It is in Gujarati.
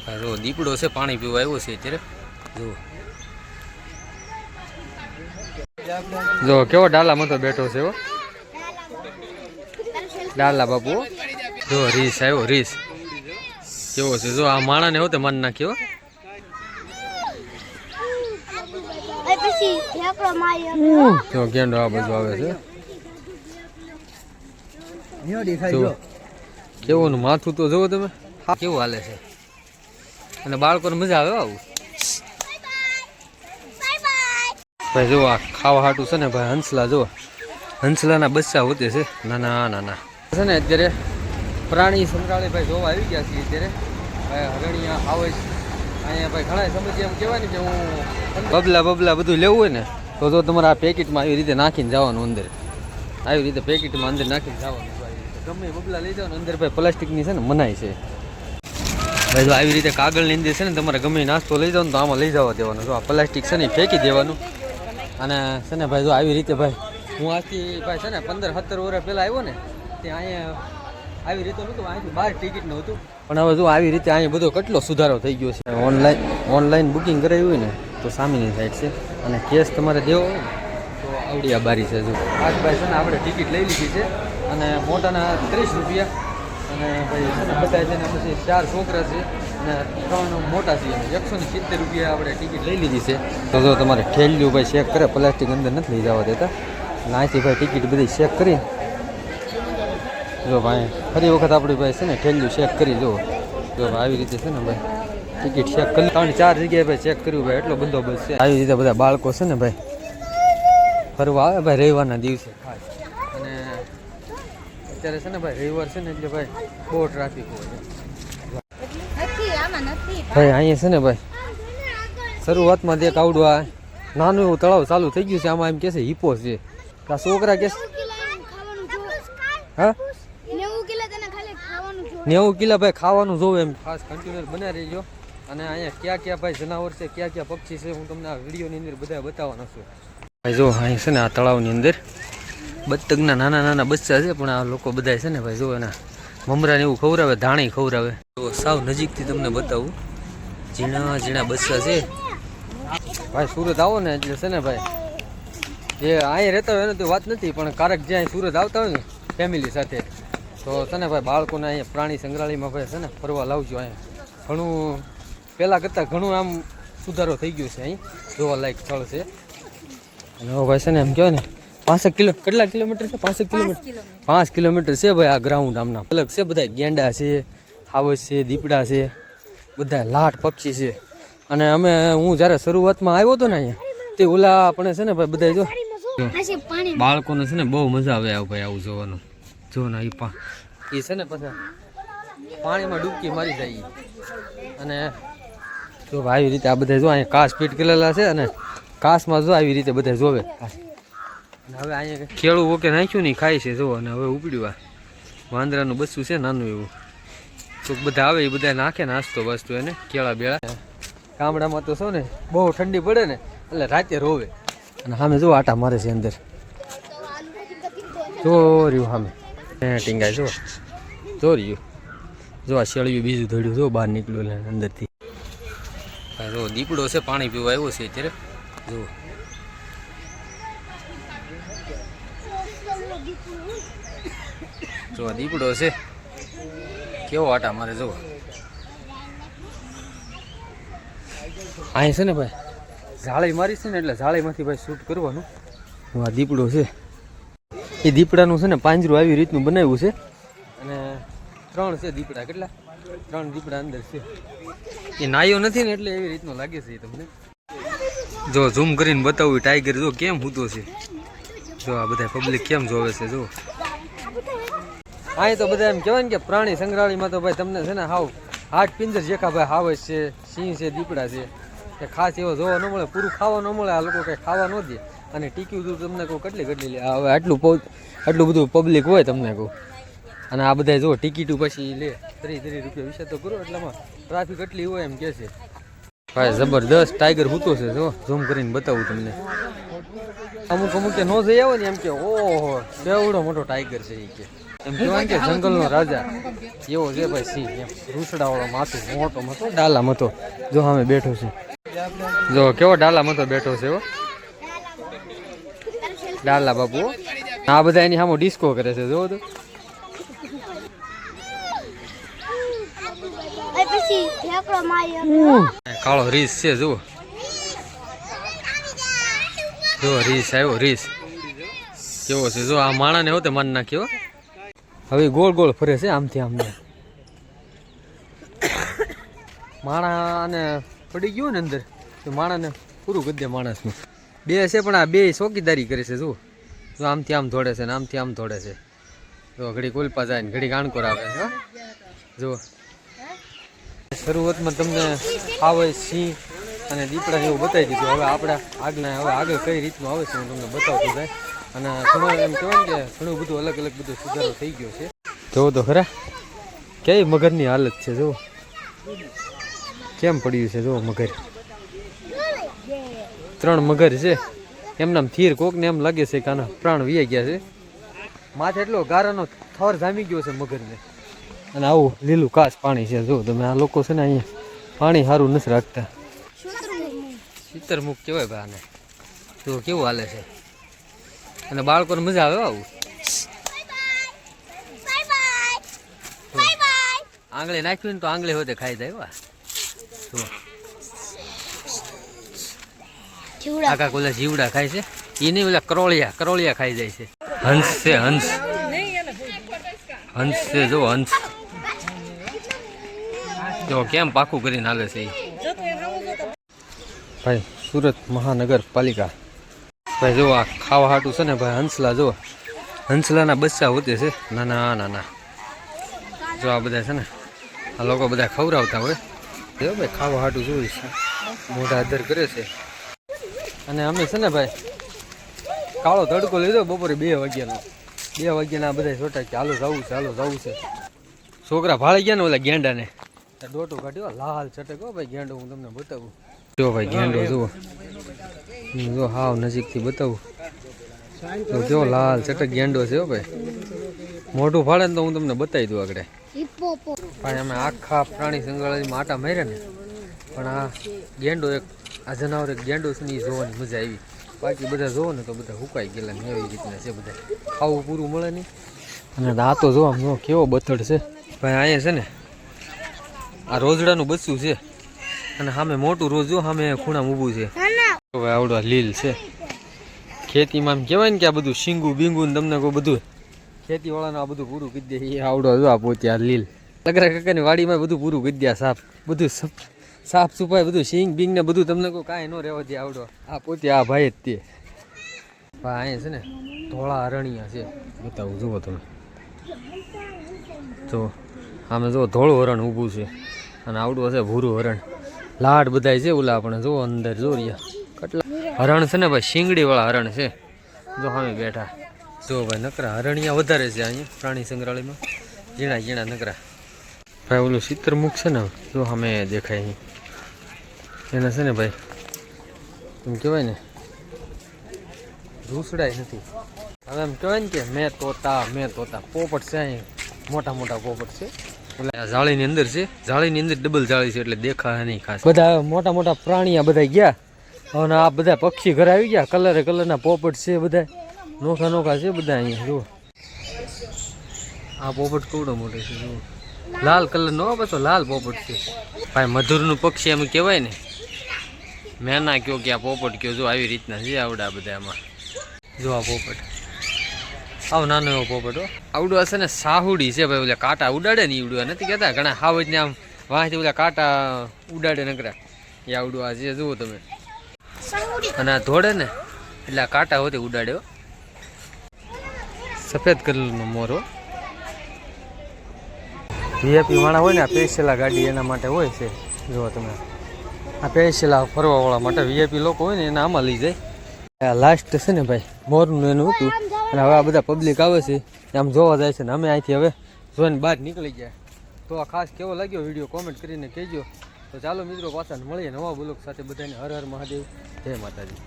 જો દીપડો છે, પાણી પીવા આવ્યો છે અત્યારે. જો કેવો ડાલામાં તો બેઠો છે. ડાલા બાપુ જો રીસ આવ્યો, રીસ કેવો છે. જો આ માણાને હોતે માન નાખ્યો. જો ગેંડો આ બધું આવે છે. કેવું માથું તો જોવો તમે, કેવું હાલે છે. અને બાળકોને મજા આવે આવું. ભાઈ જો આ ખાવા હાટું છે ને ભાઈ હંસલા, જો હંસલાના બચ્ચા હોતે છે નાના નાના છે ને. અત્યારે પ્રાણી સંગ્રહાલય ભાઈ જોવા આવી ગયા છીએ. અત્યારે ભાઈ હરણિયા આવે છે અહીંયા. ભાઈ ઘણા સમજે એમ કહેવાય ને કે હું બબલા બધું લેવું હોય ને તો જો તમારે આ પેકેટમાં આવી રીતે નાખીને જવાનું. અંદર આવી રીતે પેકેટમાં અંદર નાખીને જવાનું. ગમે બબલા લઈ જાવ ને અંદર ભાઈ પ્લાસ્ટિકની છે ને મનાય છે ભાઈ. જો આવી રીતે કાગળની અંદર છે ને તમારે ગમે નાસ્તો લઈ જાવ ને તો આમાં લઈ જવા દેવાનો. જો આ પ્લાસ્ટિક છે ને ફેંકી દેવાનું. અને છે ને ભાઈ જો આવી રીતે ભાઈ હું આજથી ભાઈ છે ને 15-17 વર્ષ પહેલાં આવ્યો ને ત્યાં અહીંયા આવી રીતે નહોતું. અહીંથી બહાર ટિકિટ નહોતું, પણ હવે જો આવી રીતે અહીંયા બધો કેટલો સુધારો થઈ ગયો છે. ઓનલાઈન બુકિંગ કરાવ્યું હોય ને તો સામેની સાઈડ છે. અને કેશ તમારે દેવો હોય ને તો આવડિયા બારી છે. જો આજ ભાઈ છે ને આપણે ટિકિટ લઈ લીધી છે. અને મોટાના 30 રૂપિયા. અને ભાઈ છે ને બધા છે ને પછી 4 છોકરા છે અને 3 મોટા છે. 170 રૂપિયા આપણે ટિકિટ લઈ લીધી છે. તો જો તમારે ઠેલ્યું ભાઈ ચેક કરે, પ્લાસ્ટિક અંદર નથી લઈ જવા દેતા. અને અહીંથી ભાઈ ટિકિટ બધી ચેક કરી. જો ભાઈ ફરી વખત આપણી ભાઈ છે ને ઠેલ્યું ચેક કરી. જો ભાઈ આવી રીતે છે ને ભાઈ ટિકિટ ચેક કરી 3-4 જગ્યાએ ભાઈ ચેક કર્યું ભાઈ. એટલો બંદોબસ્ત છે. આવી રીતે બધા બાળકો છે ને ભાઈ ફરવા આવે ભાઈ રવિવારના દિવસે ખાસ. અને અત્યારે છે ને ભાઈ રવિવાર છે ને એટલે ભાઈ બહુ ટ્રાફિક હોય છે ભાઈ. અહીંયા છે ને ભાઈ શરૂઆતમાં દેખ આવડું આ નાનું એવું તળાવ ચાલુ થઈ ગયું છે. આમાં એમ કે છે હિપો છે. આ છોકરા કે હા 90 કિલો ભાઈ ખાવાનું જોવે એમ. ખાસ કન્ટિન્યુઅર બના રહીજો. અને અહીંયા ક્યાં ક્યાં ભાઈ જનાવર છે, ક્યાં ક્યાં પક્ષી છે, હું તમને આ વિડીયોની અંદર બધા બતાવવાનો છું ભાઈ. જો અહીં છે ને આ તળાવની અંદર બતકના નાના નાના બચ્ચા છે. પણ આ લોકો બધા છે ને ભાઈ જો એના મમરાને એવું ખવડાવે, ધાણી ખવડાવે. તો સાવ નજીકથી તમને બતાવું. ઝીણા ઝીણા બચ્ચા છે ભાઈ. સુરત આવો ને એટલે છે ને ભાઈ જે અહીંયા રહેતા હોય એને તો વાત નથી, પણ કારક જે અહીં સુરત આવતા હોય ને ફેમિલી સાથે તો છે ને ભાઈ બાળકોને અહીંયા પ્રાણી સંગ્રહાલયમાં ભાઈ છે ને ફરવા લાવજો. અહીંયા ઘણું પહેલાં કરતાં ઘણું આમ સુધારો થઈ ગયો છે. અહીં જોવાલાયક સ્થળ છે. અને ભાઈ છે ને એમ કહેવાય ને 5 કેટલા કિલોમીટર છે? 5 કિલોમીટર છે ભાઈ આ ગ્રાઉન્ડ. આમના અલગ છે બધા. ગેંડા છે, હાવજ છે, દીપડા છે, બધા લાટ પક્ષી છે. અને હું જ્યારે શરૂઆતમાં આવ્યો હતો ને અહીંયા તે ઓલા આપણે છે ને ભાઈ બધા જો બાળકોને છે ને બહુ મજા આવે ભાઈ આવું જોવાનું. જો ને એ છે ને પછી પાણીમાં ડૂબકી મારી જાય. અને જો આવી રીતે આ બધા જો અહીંયા કાચ પીટ કરેલા છે. અને કાચમાં જો આવી રીતે બધા જોવે. અને હવે અહીંયા કેળું ઓકે નાખ્યું ને ખાય છે જો. અને હવે ઉપડ્યું આ વાંદરાનું બચ્ચું છે નાનું એવું. તો બધા આવે એ બધા નાખે નાસ્તો વસ્તુ એને કેળા બેળા. ગામડામાં તો શું ને બહુ ઠંડી પડે ને એટલે રાતે રોવે. અને સામે જો આટા મારે છે અંદર. જો રહ્યું સામે ટીંગાય જો રહ્યું. જો આ શેળિયું બીજું ધોડ્યું જો બહાર નીકળ્યું એટલે અંદરથી. જો દીપડો છે, પાણી પીવા આવ્યો છે અત્યારે. જો દીપડો છે કેવો આટા મારે જો. અહીં છે ને ભાઈ જાળી મારી છે ને એટલે જાળીમાંથી ભાઈ શૂટ કરવાનું. આ દીપડો છે એ દીપડાનું છે ને પાંજરું આવી રીતનું બનાવ્યું છે. અને 3 છે દીપડા. કેટલા? 3 દીપડા અંદર છે. એ નાયો નથી ને એટલે એવી રીતનું લાગે છે તમને. જો ઝૂમ કરીને બતાવું ટાઈગર જો કેમ હૂતો છે. જો આ બધા પબ્લિક કેમ જોવે છે જો. અહીં તો બધા એમ કહેવાય ને કે પ્રાણી સંગ્રહાલયમાં તો ભાઈ તમને છે ને હાટ પિંજર જેખા ભાઈ હાવજ છે, સિંહ છે, દીપડા છે કે ખાસ એવો જોવા ન મળે. પૂરું ખાવા ન મળે. આ લોકો કંઈ ખાવા ન દે. અને ટિકિટ તમને કહું કેટલી લે. હવે આટલું બધું પબ્લિક હોય તમને કહું. અને આ બધા જો ટિકિટું પછી લે 30 રૂપિયા વિશે તો કરો. એટલામાં ટ્રાફિક એટલી હોય એમ કે છે ભાઈ. જબરદસ્ત ટાઈગર હૂતો છે જો. ઝૂમ કરીને બતાવું તમને. અમુક ન જઈ આવે ને એમ કે ઓહો કેવડો મોટો ટાઈગર છે એ કે. એમ કહેવાય કે જંગલનો રાજા એવો છે ભાઈ સિંહ, એમ રૂસડાવાળો માથું મોટો મતો ડાલા મતો જો સામે બેઠો છે, જો કેવો ડાલા મતો બેઠો છે એવો ડાલા બાપુ. આ બધા એની સામે ડિસ્કો કરે છે જોવો તો. કાળો રીસ છે જુઓ, જો રીસ આવ્યો, રીસ કેવો છે જો. આ માણાને હોતે માન નાખ્યો, હવે ગોળ ગોળ ફરે છે આમથી આમને. માણાને પડી ગયું ને અંદર તો માણાને પૂરું કરી દે માણસનું. બે છે પણ આ બે ચોકીદારી કરે છે જુઓ, જો આમથી આમ દોડે છે ને આમથી આમ દોડે છે. જો ઘડી કોલપા જાય ને ઘડી કાણકોર આવે છે. જુઓ શરૂઆતમાં તમને આવે સિંહ અને દીપડા એવું બતાવી દીધું. હવે આપણે આગળ કઈ રીતનું આવે છે હું તમને બતાવતો જાય. અને ઘણું એમ કહેવાય ને કે ઘણું બધું અલગ અલગ બધું સુધારો થઈ ગયો છે. જોવો તો ખરા કેવી મગરની હાલત છે, જુઓ કેમ પડ્યું છે. જુઓ મગર, 3 મગર છે એમનામ થીર. કોકને એમ લાગે છે કે આના પ્રાણ વી ગયા છે. માથે એટલો ગારાનો થર જામી ગયો છે મગરને. અને આવું લીલું કાચ પાણી છે. જો તમે આ લોકો છે ને અહીંયા પાણી સારું નથી રાખતા. શીતરમુખ કહેવાય ભાઈ આને. જો કેવું હાલે છે અને બાળકોને મજા આવે આવું. આંગળી નાખ્યું ને તો આંગળી હોતે ખાઈ જાય. વાહ આખા કોલા જીવડા ખાય છે એ નહીં, ઓલા કરોળિયા ખાઈ જાય છે. હંસ છે, હંસ છે જો હંસ. જો કેમ પાકું કરીને હાલે છે ભાઈ. સુરત મહાનગરપાલિકા ભાઈ જો આ ખાવા હાટું છે ને ભાઈ હંસલા. જો હંસલાના બચ્ચા હોતે છે નાના નાના. જો આ બધા છે ને આ લોકો બધા ખવડાવતા હોય. જો ભાઈ ખાવા હાટું જોઈ છે, મોઢા અધર કરે છે. અને અમે છે ને ભાઈ કાળો તડકો લીધો બપોરે 2 વાગ્યાનો. 2 વાગ્યાના બધા છોટા કે હાલો જવું છે, હાલો જવું છે. છોકરા ભાળી ગયા ને ઓલા ગેંડાને ડોટું કાઢ્યો લાલ છટક. હો ભાઈ ગેંડો હું તમને બતાવું. જો ભાઈ ગેંડો જુઓ, જો હાવ નજીકથી બતાવું તો કેવો લાલ છટક ગેંડો છે. હો ભાઈ મોઢું ફાડે ને તો હું તમને બતાવી દઉં આગળ. ભાઈ અમે આખા પ્રાણી સંગ્રહાલયમાં આટા માર્યા ને, પણ આ ગેંડો આ જનાવર એક ગેંડો છે ને એ જોવાની મજા આવી. બાકી બધા જોવો ને તો બધા હુકાઈ ગયેલા ને એવી રીતના છે. બધા ખાવું પૂરું મળે નહીં. અને આ તો જો આમ કેવો બથડ છે ભાઈ. અહીંયા છે ને આ રોજડાનું બચ્ચું છે અને સામે મોટું રોજ જો સામે ખૂણામાં ઊભું છે. ભાઈ આવડો લીલ છે. ખેતીમાં આમ કહેવાય ને કે આ બધું શીંગું બીંગું તમને કોઈ બધું ખેતીવાળાનું આ બધું પૂરું કરી દે. એ આવડો જો આ પોતે આ લીલ લગરા કાકાની વાડીમાં બધું પૂરું કરી દે. સાફ બધું સાફ સુફાઈ બધું સિંગ બીંગ ને બધું તમને કોઈ કાંઈ ન રહેવા દે. આવડો આ પોતે આ ભાઈ જ તે ભાઈ. અહીંયા છે ને ધોળા હરણિયા છે, બતાવું જુઓ તમે. જો આમે જો ધોળું હરણ ઊભું છે અને આવડું હશે ભૂરું હરણ. લાડ બધાય છે ઓલા પણ જો અંદર જો રહ્યા કેટલા હરણ છે ને ભાઈ. શીંગડીવાળા હરણ છે જો સામે બેઠા. જો ભાઈ નકરા હરણિયા વધારે છે અહીંયા પ્રાણી સંગ્રહાલયમાં. ઝીણા નકરા ભાઈ. ઓલું શીતરમુખ છે ને જો સામે દેખાય અહીં. એને છે ને ભાઈ એમ કહેવાય ને રૂસડાય નથી. હવે એમ કહેવાય ને કે મેં તોતા પોપટ છે અહીં. મોટા પોપટ છે. એટલે જાળીની અંદર છે, જાળીની અંદર ડબલ જાળી છે એટલે દેખાય નહીં ખાસ. બધા મોટા પ્રાણી આ બધા ગયા અને આ બધા પક્ષી ઘરે આવી ગયા. કલરના પોપટ છે બધા નોખા છે બધા અહીંયા. જુઓ આ પોપટ કેવડો મોટો છે. જુઓ લાલ કલરનો પાછો લાલ પોપટ છે ભાઈ. મધુરનું પક્ષી એમ કહેવાય ને. મેના કયો કે આ પોપટ કયો. જો આવી રીતના છે આવડા બધા એમાં. જો આ પોપટ આવ નાનો એવો પોપટ. આવડું હશે ને સાહુડી છે ભાઈ. ઓલા કાંટા ઉડાડે ને ઈવડું નથી કહેતા ઘણા હાવ જ ને આમ વાંચી ઓલા કાંટા ઉડાડે નકરા. એ આવડું આ છે જુઓ તમે. અને આ ધોડે ને એટલે આ કાંટા હોતે ઉડાડ્યો. સફેદ કલરનો મોરો. વીઆઈપી વાળા હોય ને આ પેશેલા ગાડી એના માટે હોય છે. જુઓ તમે આ પેશેલા ફરવાવાળા માટે વીઆઈપી લોકો હોય ને એને આમાં લઈ જાય. લાસ્ટ છે ને ભાઈ મોરનું એનું હતું અને હવે આ બધા પબ્લિક આવે છે આમ જોવા જાય છે ને અમે અહીંથી હવે જોઈને બહાર નીકળી ગયા. તો આ ખાસ કેવો લાગ્યો વિડીયો કોમેન્ટ કરીને કહેજો. તો ચાલો મિત્રો પાછા મળીએ નવા બ્લોગ સાથે. બધાને હર હર મહાદેવ, જય માતાજી.